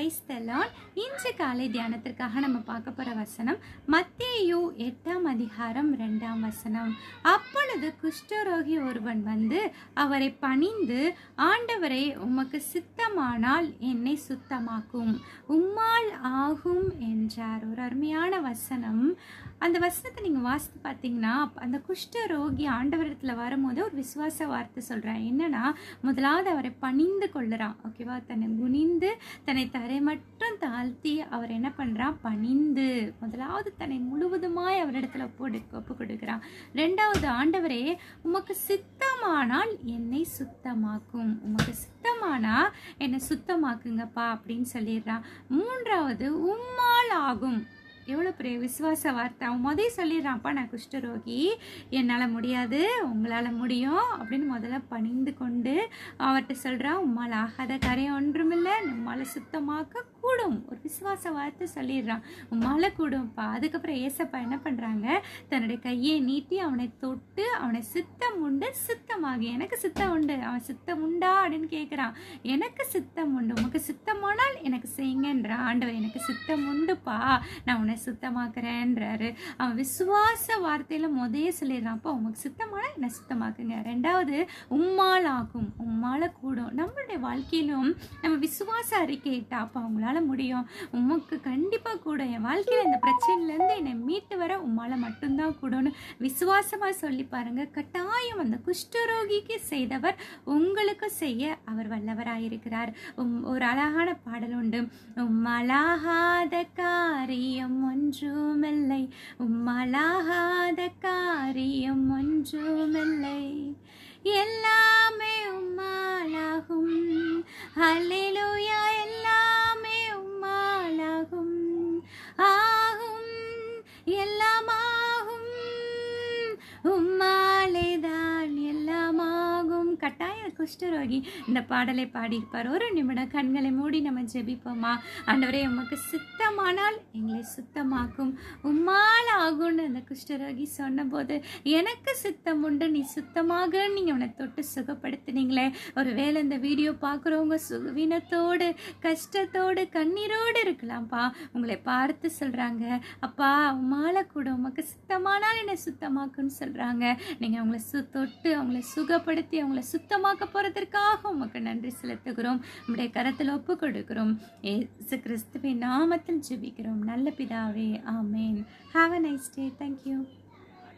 Praise the Lord. இன்று காலை தியானத்திற்காக நம்ம பார்க்க போற வசனம் மத்தேயு 8ஆம் அதிகாரம் 2ஆம் வசனம். அப்பொழுது குஷ்டரோகி ஒருவன் வந்து அவரை பணிந்து, ஆண்டவரே, உமக்கு சித்தமானால் என்னை சுத்தமாக்கும், உம்மால் ஆகும் என்றார். ஒரு அருமையான வசனம். அந்த வசனத்தை நீங்க வாசித்து பார்த்தீங்கன்னா, அந்த குஷ்டரோகி ஆண்டவரத்தில் வரும்போது ஒரு விசுவாச வார்த்தை சொல்றான். என்னன்னா, முதலாவது அவரை பணிந்து கொள்ளுறான். ஓகேவா? தன்னை குனிந்து தன்னை தரை மட்டும் தாழ்த்தி அவர் என்ன பண்றான்? பணிந்து முதலாவது தன்னை முழுவதுமாய் அவரிடத்துல ஒப்பு கொடுக்கிறான். ரெண்டாவது, ஆண்டவரே, உமக்கு சித்தமானால் என்னை சுத்தமாக்கும், உமக்கு சித்தமானா என்னை சுத்தமாக்குங்கப்பா அப்படின்னு சொல்லிடுறான். மூன்றாவது, உம்மால் ஆகும். எவ்வளோ பெரிய விசுவாச வார்த்தை. அவன் முதல்ல சொல்லிடுறான்ப்பா, நான் குஷ்டரோகி, என்னால் முடியாது, உங்களால் முடியும் அப்படின்னு முதல்ல பணிந்து கொண்டு அவர்கிட்ட சொல்கிறான், உம்மால் ஆகாத காரியம் ஒன்றுமில்லை, உம்மால் சுத்தமாக்க கூடும். ஒரு விசுவாச வார்த்தை சொல்லிடுறான், உம்மால் கூடும்ப்பா. அதுக்கப்புறம் ஏசப்பா என்ன பண்ணுறாங்க? தன்னுடைய கையை நீட்டி அவனை தொட்டு அவனை சித்தம் உண்டு சித்தமாகி, எனக்கு சித்தம் உண்டு, அவன் சித்தம் உண்டா அப்படின்னு கேட்குறான். எனக்கு சித்தம் உண்டு, உனக்கு சித்தமானால் எனக்கு செய்யுங்கன்றான். ஆண்டவர், எனக்கு சித்தம் உண்டுப்பா, நான் உன்னை சுத்தமாக்குறேன்றாரு. அவன் விசுவாச வார்த்தையில முதல்ல சொல்லிடுறான்ப்பா, உமக்கு சித்தமான என்னை சுத்தமாக்குங்க. ரெண்டாவது, உம்மால் ஆகும், உம்மால கூடும். நம்மளுடைய வாழ்க்கையிலும் நம்ம விசுவாச அறிக்கையிட்டா, அப்பா உங்களால முடியும், உமக்கு கண்டிப்பா கூடும், என் வாழ்க்கையில இந்த பிரச்சனையிலேருந்து என்னை மீட்டு வர உம்மால மட்டும்தான் கூடும்னு விசுவாசமா சொல்லி பாருங்க. கட்டாயம் அந்த குஷ்டரோகிக்கு செய்தவர் உங்களுக்கு செய்ய அவர் வல்லவராயிருக்கிறார். ஒரு அழகான பாடல் உண்டு. உம்மலாகாத காரியம் ஒன்றுமில்லை, உம்மலாகாத காரியம் ஒன்றுமில்லை, எல்லாமே உம்மாலாகும், ஹல்லேலூயா, எல்லாமே உம்மாலாகும், ஆகும், எல்லாமாகும், உம்மாலேதான் எல்லாமாகும். கட்டாயம் குஷ்டரோகி இந்த பாடலை பாடியிருப்பார். ஒரு நிமிடம் கண்களை மூடி நம்ம ஜெபிப்போமா? ஆண்டவரே, உமக்கு சித்தமானால் எங்களை சுத்தமாக்கும், உம்மால் ஆகும்னு அந்த குஷ்டரோகி சொன்னபோது, எனக்கு சித்தம் உண்டு, நீ சுத்தமாக நீங்கள் அவனை தொட்டு சுகப்படுத்தினீங்களே. ஒருவேளை இந்த வீடியோ பார்க்குறவங்க சுகவீனத்தோடு கஷ்டத்தோடு கண்ணீரோடு இருக்கலாம்ப்பா. உங்களை பார்த்து சொல்கிறாங்க, அப்பா உம்மால கூட உமக்கு சித்தமானால் என்னை சுத்தமாக்குன்னு சொல்கிறாங்க. நீங்கள் அவங்கள தொட்டு அவங்கள சுகப்படுத்தி அவங்கள சுத்தமாக்க போறதற்காக உமக்கு நன்றி செலுத்துகிறோம். உம்முடைய கரத்தில் ஒப்பு கொடுக்கிறோம். இயேசு கிறிஸ்துவின் நாமத்தில் ஜெபிக்கிறோம் நல்ல பிதாவே, ஆமேன். Have a nice day. Thank you.